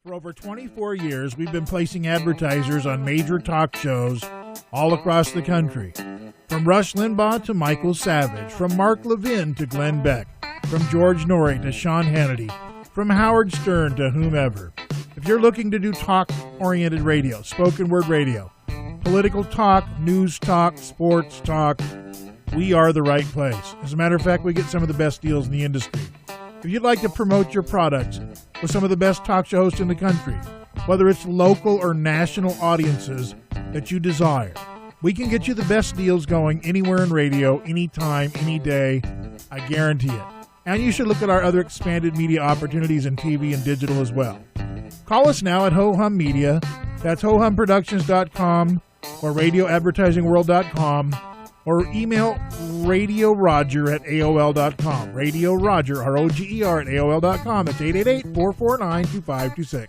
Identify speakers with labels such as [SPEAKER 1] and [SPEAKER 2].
[SPEAKER 1] For over 24 years, we've been placing advertisers on major talk shows all across the country. From Rush Limbaugh to Michael Savage, from Mark Levin to Glenn Beck, from George Norrie to Sean Hannity, from Howard Stern to whomever. If you're looking to do talk-oriented radio, spoken word radio, political talk, news talk, sports talk, we are the right place. As a matter of fact, we get some of the best deals in the industry. If you'd like to promote your products with some of the best talk show hosts in the country, whether it's local or national audiences that you desire, we can get you the best deals going anywhere in radio, anytime, any day. I guarantee it. And you should look at our other expanded media opportunities in TV and digital as well. Call us now at Ho Hum Media. That's hohumproductions.com or radioadvertisingworld.com. Or email RadioRoger at AOL.com. Radio Roger, R-O-G-E-R at AOL.com. That's 888-449-2526.